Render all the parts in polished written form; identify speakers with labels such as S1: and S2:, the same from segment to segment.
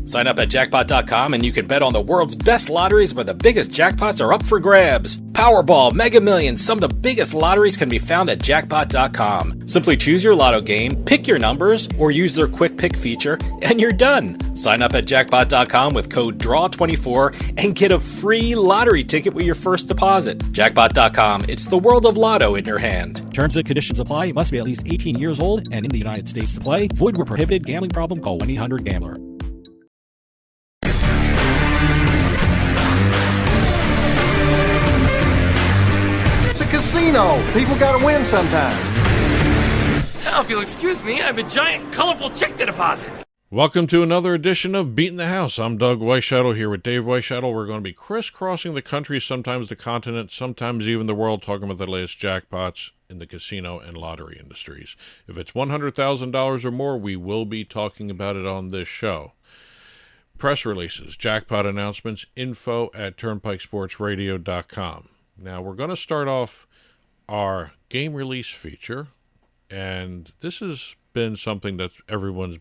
S1: Sign up at jackpot.com and you can bet on the world's best lotteries where the biggest jackpots are up for grabs. Powerball, Mega Millions, some of the biggest lotteries can be found at jackpot.com. Simply choose your lotto game, pick your numbers, or use their quick pick feature, and you're done. Sign up at jackpot.com with code DRAW24 and get a free lottery ticket with your first deposit. Jackpot.com, it's the world of lotto in your hand.
S2: Terms and conditions apply. You must be at least 18 years old and in the United States to play. Void where prohibited. Gambling problem? Call 1-800-GAMBLER.
S3: It's a casino. People gotta win sometime.
S4: Now, if you'll excuse me, I have a giant, colorful check to deposit.
S5: Welcome to another edition of Beatin The House. I'm Doug Weischadle here with Dave Weischadle. We're going to be crisscrossing the country, sometimes the continent, sometimes even the world, talking about the latest jackpots in the casino and lottery industries. If it's $100,000 or more, we will be talking about it on this show. Press releases, jackpot announcements, info at turnpikesportsradio.com. Now, we're going to start off our game release feature, and this has been something that everyone's,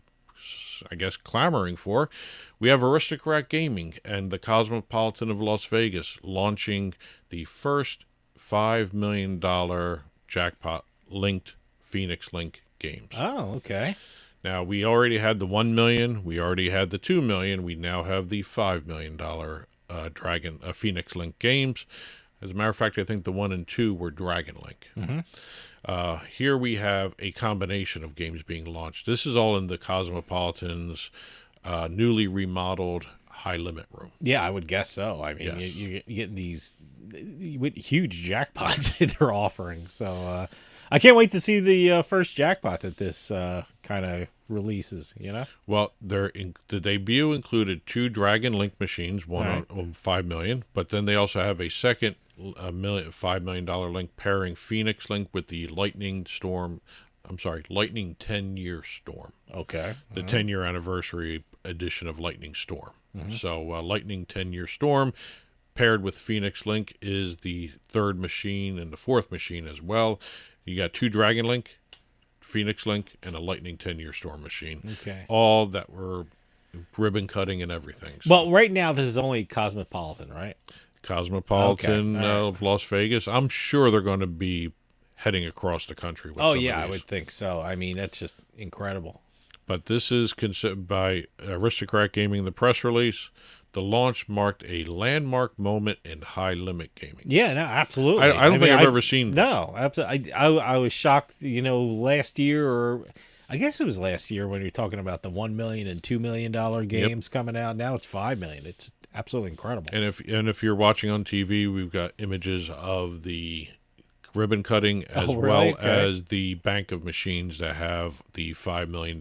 S5: I guess, clamoring for. We have Aristocrat Gaming and the Cosmopolitan of Las Vegas launching the first $5 million jackpot-linked Phoenix Link games.
S1: Oh, okay.
S5: Now, we already had the $1 million. We already had the $2 million. We now have the $5 million Phoenix Link games. As a matter of fact, I think the 1 and 2 were Dragon Link.
S1: Mm-hmm.
S5: Here we have a combination of games being launched. This is all in the Cosmopolitan's newly remodeled high-limit room.
S1: Yeah, I would guess so. I mean,
S5: Yes.
S1: you get these huge jackpots that they're offering. So I can't wait to see the first jackpot that this kind of releases, you know?
S5: Well, the debut included 2 Dragon Link machines, one on $5 million, but then they also have a second $5 million link pairing Phoenix Link with the Lightning 10-year Storm.
S1: Okay.
S5: The 10-year anniversary edition of Lightning Storm. So Lightning 10-year Storm paired with Phoenix Link is the third machine and the fourth machine as well. You got 2 Dragon Link, Phoenix Link, and a Lightning 10-year Storm machine.
S1: Okay.
S5: All that were ribbon cutting and everything. So
S1: Well, right now this is only Cosmopolitan, right?
S5: Cosmopolitan
S1: Okay. All right.
S5: of Las Vegas. I'm sure they're going to be heading across the country with
S1: Oh,
S5: some
S1: yeah,
S5: of
S1: I
S5: these.
S1: would think so. I mean, that's just incredible.
S5: But this is by Aristocrat Gaming, the press release. The launch marked a landmark moment in high-limit gaming.
S1: Yeah, no, absolutely.
S5: I don't think I've ever seen this.
S1: No, absolutely. I was shocked, last year, or I guess it was last year when you're talking about the $1 million and $2 million games coming out. Now it's $5 million. It's absolutely incredible.
S5: And if you're watching on TV, we've got images of the ribbon cutting as well as the bank of machines that have the $5 million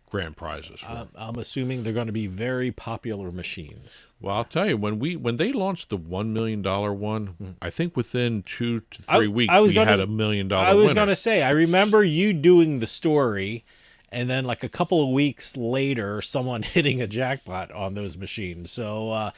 S5: grand prizes for.
S1: I'm assuming they're going to be very popular machines.
S5: Well, I'll tell you, when they launched the $1 million one, I think within 2 to 3 weeks we had $1 million winner.
S1: I was going to say, I remember you doing the story, and then like a couple of weeks later, someone hitting a jackpot on those machines. So,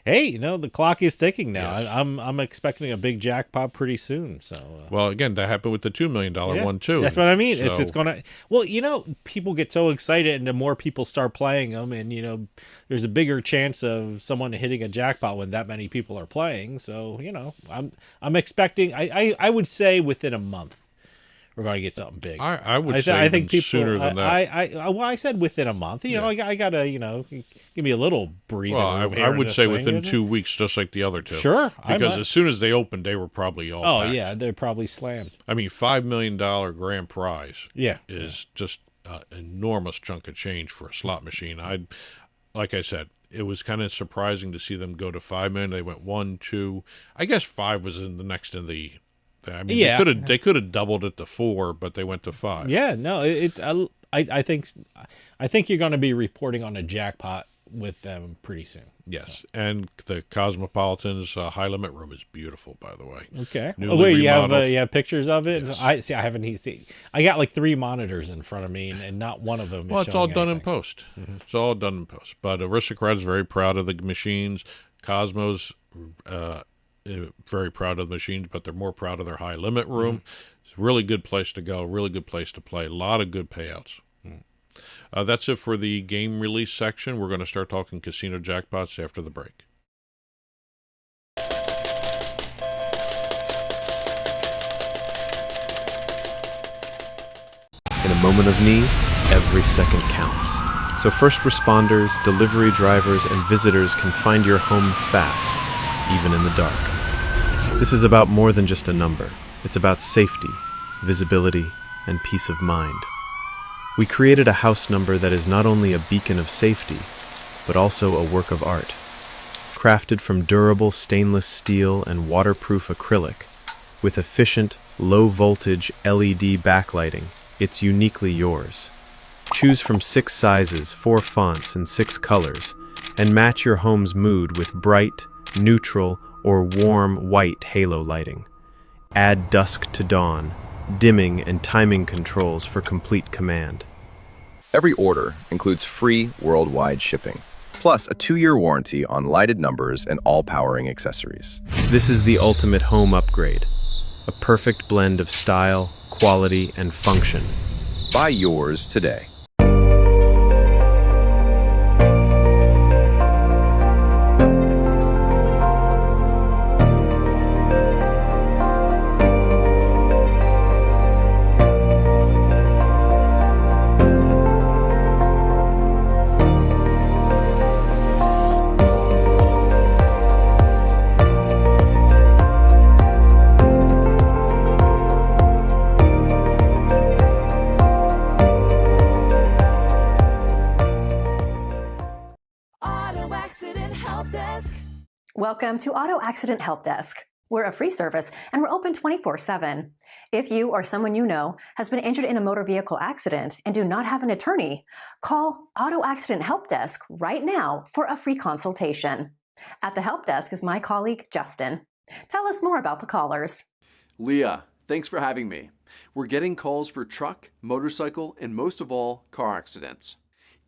S1: hey, the clock is ticking now.
S5: Yes.
S1: I'm expecting a big jackpot pretty soon. So,
S5: Well, again, that happened with the $2 million one too.
S1: That's what I mean.
S5: So,
S1: It's going to. Well, people get so excited, and the more people start playing them, and there's a bigger chance of someone hitting a jackpot when that many people are playing. So, I'm expecting. I would say within a month, we're going to get something big.
S5: I would say
S1: I think people,
S5: sooner than that.
S1: I said within a month. I gotta give me a little breathing
S5: Well,
S1: room here
S5: I
S1: in
S5: would
S1: this
S5: say
S1: thing,
S5: within 2 weeks, just like the other two.
S1: Sure,
S5: Because as soon as they opened, they were probably all packed.
S1: yeah, they're probably slammed.
S5: I mean, $5 million grand prize
S1: Yeah,
S5: is just an enormous chunk of change for a slot machine. Like I said, it was kind of surprising to see them go to $5 million. They went 1, 2. I guess 5 was in the next in the. I mean, they could have doubled it to 4, but they went to 5.
S1: Yeah, no, I think you're going to be reporting on a jackpot with them pretty soon.
S5: Yes, and the Cosmopolitan's high limit room is beautiful, by the way.
S1: Okay.
S5: Newly
S1: You
S5: remodeled.
S1: have pictures of it?
S5: Yes.
S1: I haven't seen. I got like 3 monitors in front of me, and not one of them.
S5: Well,
S1: is
S5: it's all
S1: showing
S5: done in
S1: anything.
S5: post. It's all done in post. But Aristocrat is very proud of the machines. Cosmos very proud of the machines, but they're more proud of their high limit room. It's a really good place to go. Really good place to play. A lot of good payouts. That's it for the game release section. We're going to start talking casino jackpots after the break.
S6: In a moment of need, every second counts. So first responders, delivery drivers, and visitors can find your home fast, even in the dark. This is about more than just a number. It's about safety, visibility, and peace of mind. We created a house number that is not only a beacon of safety, but also a work of art. Crafted from durable stainless steel and waterproof acrylic, with efficient, low-voltage LED backlighting, it's uniquely yours. Choose from 6 sizes, 4 fonts, and 6 colors, and match your home's mood with bright, neutral, or warm white halo lighting. Add dusk to dawn, dimming and timing controls for complete command.
S7: Every order includes free worldwide shipping, plus a 2-year warranty on lighted numbers and all powering accessories.
S6: This is the ultimate home upgrade. A perfect blend of style, quality, and function.
S7: Buy yours today.
S8: Welcome to Auto Accident Help Desk. We're a free service and we're open 24/7. If you or someone you know has been injured in a motor vehicle accident and do not have an attorney, call Auto Accident Help Desk right now for a free consultation. At the help desk is my colleague, Justin. Tell us more about the callers.
S9: Leah, thanks for having me. We're getting calls for truck, motorcycle, and most of all, car accidents.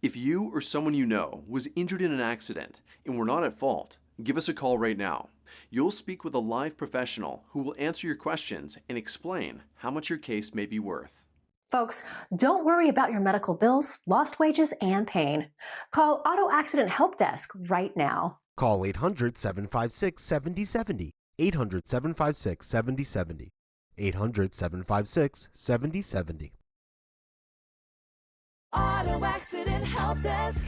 S9: If you or someone you know was injured in an accident and were not at fault, give us a call right now. You'll speak with a live professional who will answer your questions and explain how much your case may be worth.
S8: Folks, don't worry about your medical bills, lost wages, and pain. Call Auto Accident Help Desk right now.
S10: Call 800-756-7070. 800-756-7070. 800-756-7070.
S11: Auto Accident Help Desk.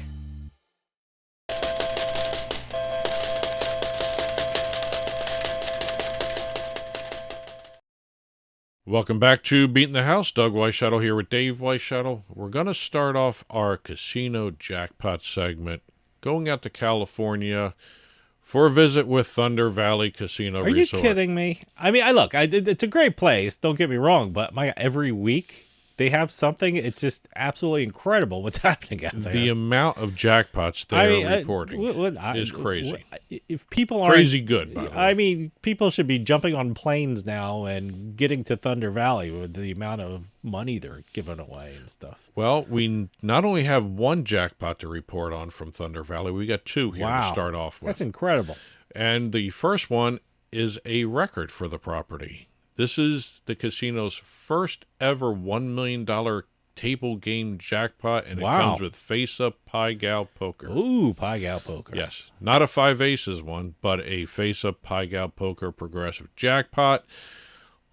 S5: Welcome back to Beatin the House. Doug Weischadle here with Dave Weischadle. We're going to start off our casino jackpot segment going out to California for a visit with Thunder Valley Casino Resort.
S2: Are you kidding me? I mean, it's a great place. Don't get me wrong, but every week they have something. It's just absolutely incredible what's happening out there.
S5: The amount of jackpots they're reporting is crazy.
S2: If people are
S5: crazy good, by the way.
S2: I mean, people should be jumping on planes now and getting to Thunder Valley with the amount of money they're giving away and stuff.
S5: Well, we not only have one jackpot to report on from Thunder Valley, we got 2 here to start off with.
S2: That's incredible.
S5: And the first one is a record for the property. This is the casino's first ever $1 million table game jackpot, and it comes with face-up Pai Gow poker.
S2: Ooh, Pai Gow poker.
S5: Yes, not a 5 aces one, but a face-up Pai Gow poker progressive jackpot.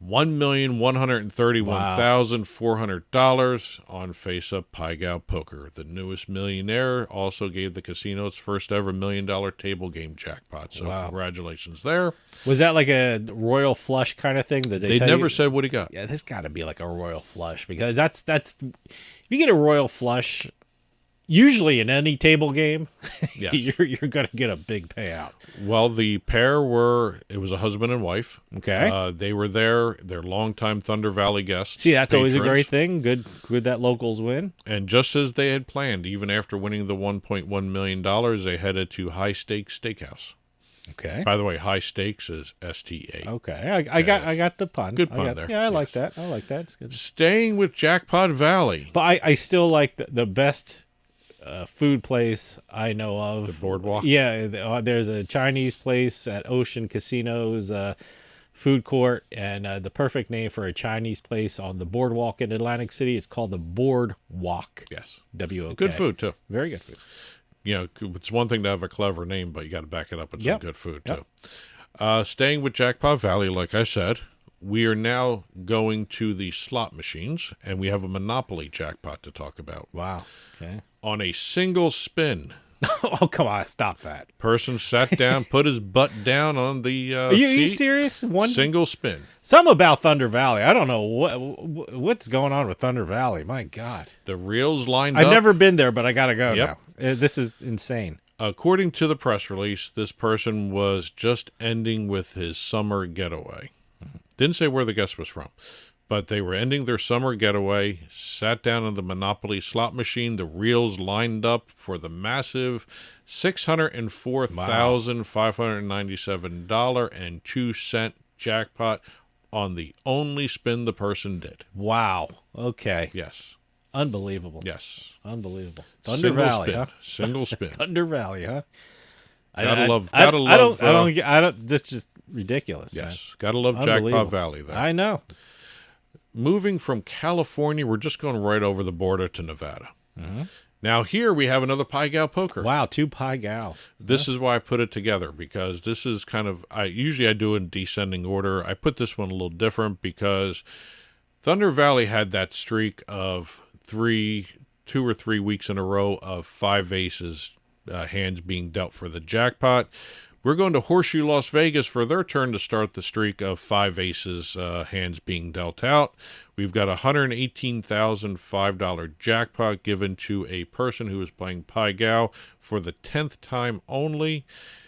S5: $1,131,400 on face-up Pai Gow poker. The newest millionaire also gave the casino its first ever $1 million table game jackpot. So congratulations there.
S2: Was that like a royal flush kind of thing?
S5: They never said what he got.
S2: Yeah, this got to be like a royal flush, because that's if you get a royal flush, usually in any table game,
S5: yes.
S2: you're going to get a big payout.
S5: Well, the pair it was a husband and wife.
S2: Okay.
S5: They were there. They're longtime Thunder Valley guests.
S2: See, that's always a great thing. Good that locals win.
S5: And just as they had planned, even after winning the $1.1 million, they headed to High Stakes Steakhouse.
S2: Okay.
S5: By the way, High Stakes is STA.
S2: Okay. I got the pun.
S5: Good pun there.
S2: Yeah, I like that. I like that. It's good.
S5: Staying with Jackpot Valley.
S2: But I still like the best food place I know of.
S5: The Boardwalk?
S2: Yeah, there's a Chinese place at Ocean Casinos. food court, and the perfect name for a Chinese place on the boardwalk in Atlantic City. It's called the Boardwalk.
S5: Yes.
S2: W-O-K.
S5: Good food, too.
S2: Very good food.
S5: You know, it's one thing to have a clever name, but you got to back it up with some good food,
S2: Yep.
S5: too. Staying with Jackpot Valley, like I said, we are now going to the slot machines, and we have a Monopoly jackpot to talk about.
S2: Wow. Okay.
S5: On a single spin,
S2: Oh, come on. Stop that.
S5: person sat down, put his butt down on the
S2: Are you
S5: seat.
S2: serious? One
S5: Single spin.
S2: Some about Thunder Valley. I don't know what's going on with Thunder Valley. My God.
S5: The reels lined
S2: I've
S5: up.
S2: never been there, but I got to go
S5: Yep.
S2: now. This is insane.
S5: According to the press release, this person was just ending with his summer getaway. Didn't say where the guest was from, but they were ending their summer getaway, sat down on the Monopoly slot machine, the reels lined up for the massive $604,597.02 jackpot on the only spin the person did.
S2: Wow. Okay.
S5: Yes.
S2: Unbelievable.
S5: Yes.
S2: Unbelievable. Thunder
S5: Single
S2: Valley,
S5: spin.
S2: huh?
S5: Single spin.
S2: Thunder Valley, huh?
S5: Gotta love.
S2: I don't. That's just ridiculous.
S5: Yes.
S2: Man.
S5: Gotta love
S2: Unbelievable.
S5: Jackpot Valley there.
S2: I know.
S5: Moving from California, we're just going right over the border to Nevada.
S2: Mm-hmm.
S5: Now here we have another Pai Gow poker.
S2: Wow, 2 Pai Gals.
S5: This is why I put it together, because this is kind of, I usually do it in descending order. I put this one a little different because Thunder Valley had that streak of 2 or 3 weeks in a row of 5 aces hands being dealt for the jackpot. We're going to Horseshoe Las Vegas for their turn to start the streak of 5 aces hands being dealt out. We've got a $118,005 jackpot given to a person who is playing Pai Gow for the 10th time only.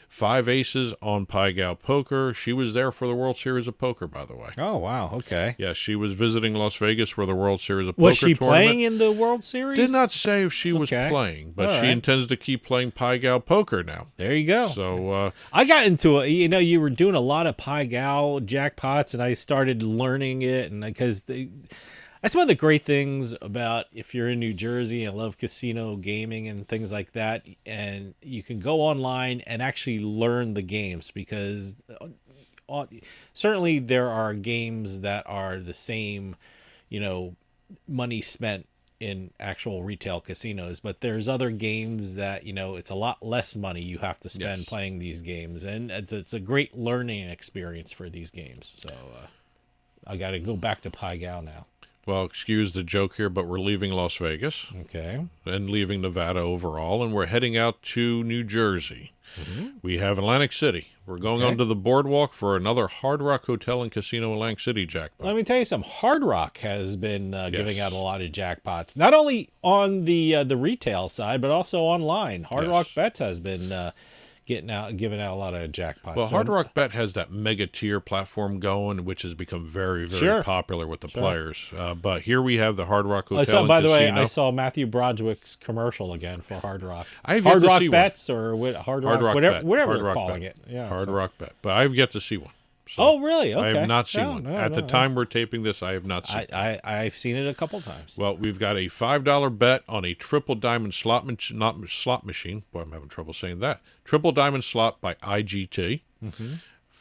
S5: 5 aces on Pai Gow Poker. She was there for the World Series of Poker, by the way.
S2: Oh, wow. Okay.
S5: Yes, she was visiting Las Vegas for the World Series of Poker
S2: Was she
S5: tournament.
S2: playing in the World Series?
S5: Did not say if she was playing, but
S2: All
S5: she
S2: right.
S5: intends to keep playing Pai Gow Poker now.
S2: There you go.
S5: So
S2: I got into it. You know, you were doing a lot of Pai Gow jackpots, and I started learning it, and because that's one of the great things about if you're in New Jersey and love casino gaming and things like that, and you can go online and actually learn the games, because certainly there are games that are the same, you know, money spent in actual retail casinos, but there's other games that, you know, it's a lot less money you have to spend playing these games, and it's a great learning experience for these games. So I got to go back to Pai Gow now.
S5: Well, excuse the joke here, but we're leaving Las Vegas.
S2: Okay.
S5: And leaving Nevada overall, and we're heading out to New Jersey.
S2: Mm-hmm.
S5: We have Atlantic City. We're going onto the boardwalk for another Hard Rock Hotel and Casino Atlantic City jackpot.
S2: Let me tell you something. Hard Rock has been giving out a lot of jackpots, not only on the retail side, but also online. Hard Rock Bets has been giving out a lot of jackpots.
S5: Well, Hard Rock Bet has that mega tier platform going, which has become very, very popular with the players. But here we have the Hard Rock Hotel and
S2: by the
S5: Casino.
S2: way, I saw Matthew Broadwick's commercial again for Hard Rock.
S5: I've yet
S2: Hard
S5: to
S2: Rock
S5: see
S2: Bets
S5: one.
S2: or
S5: Hard Rock
S2: whatever,
S5: Bet.
S2: whatever
S5: Hard
S2: they're
S5: Rock
S2: calling
S5: Bet.
S2: it. Yeah,
S5: Hard Rock Bet. But I've yet to see one. So
S2: oh, really? Okay.
S5: I have not seen one.
S2: No,
S5: At the time we're taping this, I have not seen one.
S2: I've seen it a couple times.
S5: Well, we've got a $5 bet on a triple diamond slot machine. Boy, I'm having trouble saying that. Triple diamond slot by IGT.
S2: Mm-hmm.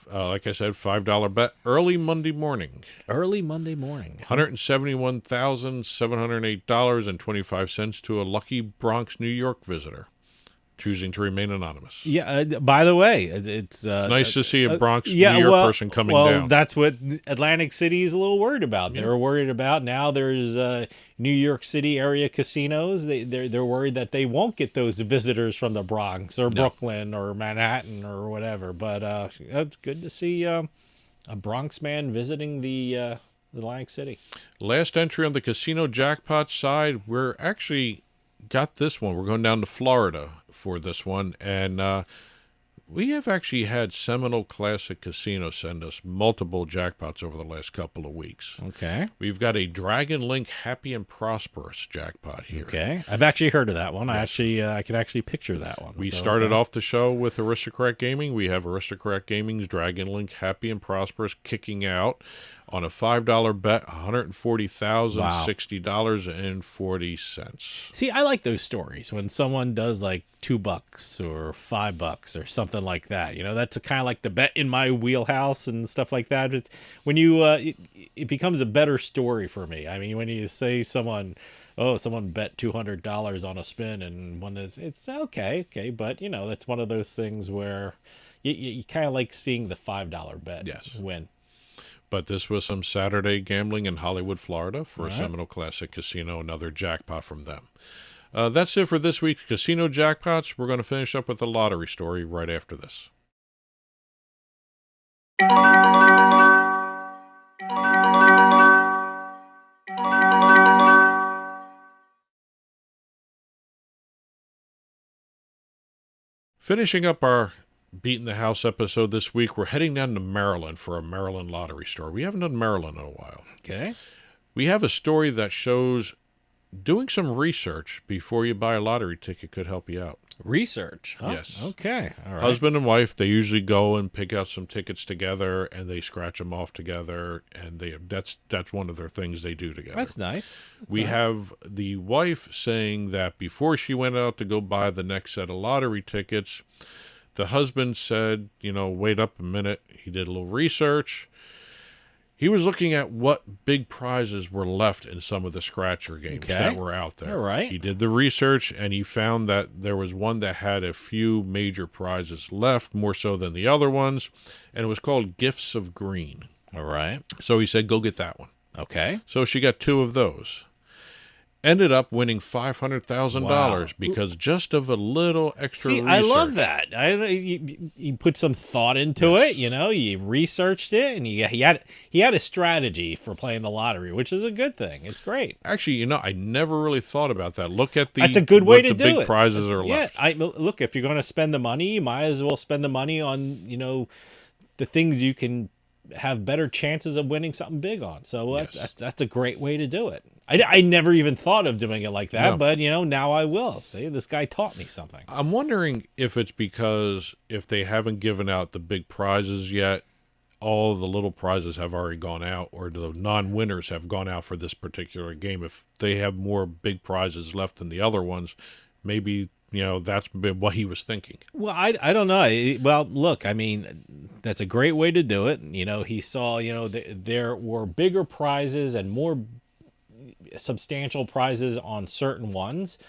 S5: Like I said, $5 bet early Monday morning.
S2: Early Monday morning.
S5: $171,708.25 to a lucky Bronx, New York visitor, choosing to remain anonymous.
S2: Yeah. By the way, it's
S5: nice to see a Bronx, New York person coming down.
S2: Well, that's what Atlantic City is a little worried about. They're worried about now. There's New York City area casinos. They're worried that they won't get those visitors from the Bronx or Brooklyn or Manhattan or whatever. But it's good to see a Bronx man visiting the Atlantic City.
S5: Last entry on the casino jackpot side, we're actually got this one. We're going down to Florida for this one, and we have actually had Seminole Classic Casino send us multiple jackpots over the last couple of weeks.
S2: Okay.
S5: We've got a Dragon Link Happy and Prosperous jackpot here.
S2: Okay. I've actually heard of that one. Yes. I can actually picture that one.
S5: We started off the show with Aristocrat Gaming. We have Aristocrat Gaming's Dragon Link Happy and Prosperous kicking out. On a $5 bet, $140,000,
S2: Wow.
S5: $60.40.
S2: See, I like those stories when someone does like $2 or $5 or something like that. That's kind of like the bet in my wheelhouse and stuff like that. It's when you, it becomes a better story for me. I mean, when you say someone bet $200 on a spin and one is, it's okay. But that's one of those things where you kind of like seeing the $5 bet win.
S5: But this was some Saturday gambling in Hollywood, Florida for a Seminole Classic Casino, another jackpot from them. That's it for this week's Casino Jackpots. We're going to finish up with the lottery story right after this. Finishing up our Beatin the House episode this week, we're heading down to Maryland for a Maryland lottery story. We haven't done Maryland in a while.
S2: Okay.
S5: We have a story that shows doing some research before you buy a lottery ticket could help you out.
S2: Research, huh?
S5: Yes.
S2: Okay. All right.
S5: Husband and wife, they usually go and pick out some tickets together, and they scratch them off together, and that's one of their things they do together.
S2: That's nice.
S5: We have the wife saying that before she went out to go buy the next set of lottery tickets, the husband said, wait up a minute. He did a little research. He was looking at what big prizes were left in some of the scratcher games that were out there.
S2: All right.
S5: He did the research, and he found that there was one that had a few major prizes left, more so than the other ones, and it was called Gifts of Green.
S2: All right.
S5: So he said, go get that one.
S2: Okay.
S5: So she got 2 of those. Ended up winning $500,000 because just of a little extra research.
S2: I love that. You put some thought into it. You researched it, and he had a strategy for playing the lottery, which is a good thing. It's great.
S5: Actually, I never really thought about that. Look at
S2: that's a good way to
S5: the
S2: do
S5: big
S2: it.
S5: Prizes are left.
S2: Look, if you're going to spend the money, you might as well spend the money on the things you can have better chances of winning something big on. So that's a great way to do it. I never even thought of doing it like that, but now I will. See, this guy taught me something.
S5: I'm wondering if it's because if they haven't given out the big prizes yet, all the little prizes have already gone out, or the non-winners have gone out for this particular game. If they have more big prizes left than the other ones, maybe that's what he was thinking.
S2: Well, I don't know. Well, look, I mean, that's a great way to do it. He saw, there were bigger prizes and more substantial prizes on certain ones.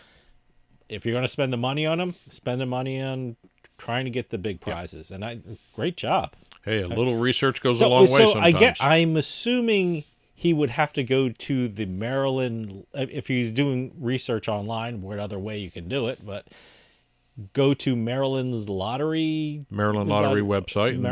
S2: If you're going to spend the money on them, spend the money on trying to get the big prizes. And great job.
S5: Hey, a little research goes a long way sometimes.
S2: I'm assuming he would have to go to the Maryland, if he's doing research online, what other way you can do it, but go to Maryland's Maryland
S5: Lottery website.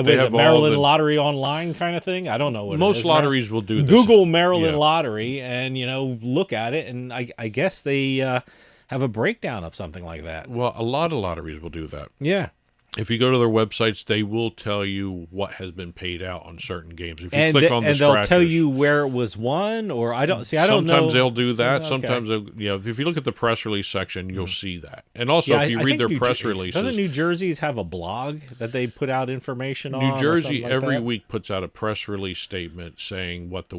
S2: They have Maryland Lottery online kind of thing. I don't know what
S5: most
S2: it is.
S5: lotteries will do this.
S2: Google Maryland Lottery and look at it, and I guess they have a breakdown of something like that.
S5: Well, a lot of lotteries will do that.
S2: Yeah.
S5: If you go to their websites, they will tell you what has been paid out on certain games. If you click on the scratchers,
S2: they'll tell you where it was won, or I don't know.
S5: Sometimes they'll do that. Sometimes if you look at the press release section, you'll see that. And also, if you read their press releases,
S2: doesn't New Jersey's have a blog that they put out information on?
S5: New Jersey every week puts out a press release statement saying what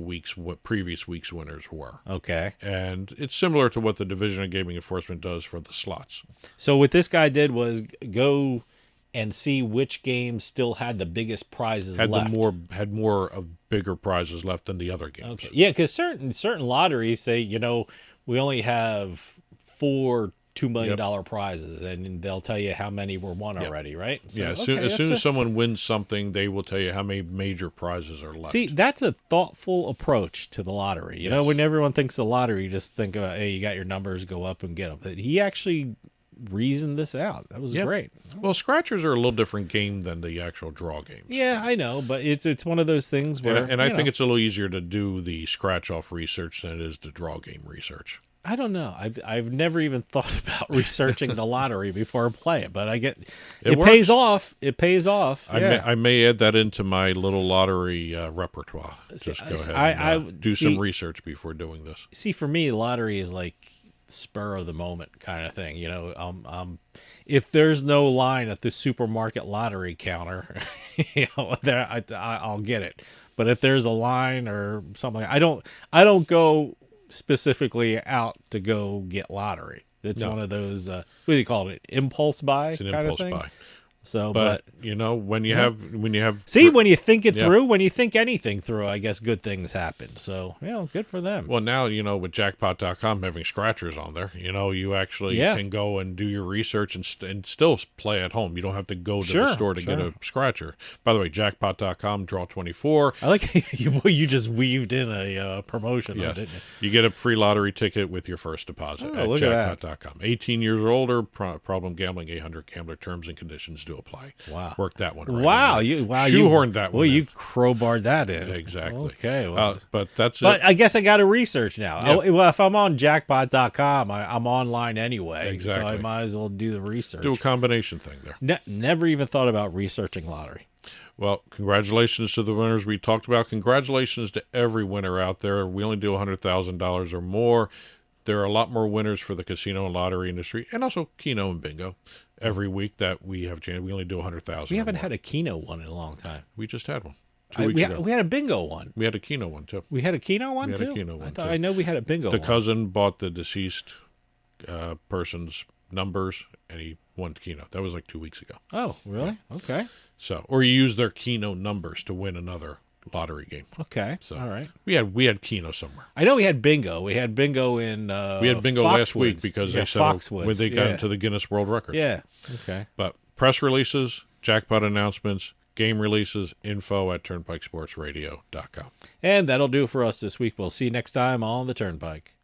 S5: previous week's winners were.
S2: Okay,
S5: and it's similar to what the Division of Gaming Enforcement does for the slots.
S2: So what this guy did was go and see which games still had the biggest prizes left.
S5: Had more of bigger prizes left than the other games.
S2: Okay. Yeah, because certain lotteries say, we only have 4 $2 million prizes, and they'll tell you how many were won already, right? So,
S5: as soon as someone wins something, they will tell you how many major prizes are left.
S2: See, that's a thoughtful approach to the lottery. You know, when everyone thinks the lottery, you just think about, hey, you got your numbers, go up and get them. But he actually reasoned this out. That was great.
S5: Well, scratchers are a little different game than the actual draw games.
S2: Yeah, I know, but it's one of those things where...
S5: And I think it's a little easier to do the scratch-off research than it is the draw game research.
S2: I don't know. I've never even thought about researching the lottery before I play it, but I get it pays off. It pays off.
S5: I may add that into my little lottery repertoire. Just go ahead and do some research before doing this.
S2: See, for me, lottery is like spur of the moment kind of thing. You know, if there's no line at the supermarket lottery counter, I'll get it. But if there's a line or something, I don't go specifically out to go get lottery. It's one of those what do you call it? Impulse buy
S5: It's an
S2: kind
S5: impulse
S2: of thing.
S5: buy.
S2: So,
S5: but you know, when you have
S2: see, when you think it through, when you think anything through, I guess good things happen. So, good for them.
S5: Well, now, you know, with jackpot.com having scratchers on there, you know, you actually can go and do your research and still play at home. You don't have to go to the store to get a scratcher. By the way, jackpot.com, draw 24.
S2: I like you just weaved in a promotion.
S5: Yes.
S2: Didn't you?
S5: You get a free lottery ticket with your first deposit at jackpot.com. 18 years or older, problem gambling, 800 gambler, terms and conditions do apply.
S2: Wow.
S5: Worked that one right.
S2: Shoehorned
S5: that one.
S2: Well, you crowbarred that in.
S5: Exactly.
S2: Okay. Well,
S5: but that's it.
S2: But I guess I got to research now.
S5: Yeah.
S2: Well, if I'm on jackpot.com, I'm online anyway.
S5: Exactly.
S2: So I might as well do the research.
S5: Do a combination thing there.
S2: Never even thought about researching lottery.
S5: Well, congratulations to the winners we talked about. Congratulations to every winner out there. We only do $100,000 or more. There are a lot more winners for the casino and lottery industry, and also Keno and Bingo. Every week that we have changed, we only do 100,000.
S2: We haven't had a Keno one in a long time.
S5: We just had one 2 weeks ago.
S2: We had a Bingo one.
S5: We had a Keno one too.
S2: We had a Keno one
S5: we
S2: too.
S5: Had a Keno one
S2: I know we had a Bingo.
S5: The
S2: one.
S5: cousin bought the deceased person's numbers, and he won Keno. That was like 2 weeks ago.
S2: Oh, really? Yeah. Okay.
S5: So, or you use their Keno numbers to win another lottery game.
S2: Okay.
S5: So
S2: all right.
S5: We had Keno somewhere.
S2: I know we had bingo. We had bingo in
S5: we had bingo last week because they said when they got into the Guinness World Records.
S2: Yeah. Okay.
S5: But press releases, jackpot announcements, game releases, info at turnpikesportsradio.com.
S2: And that'll do for us this week. We'll see you next time on the Turnpike.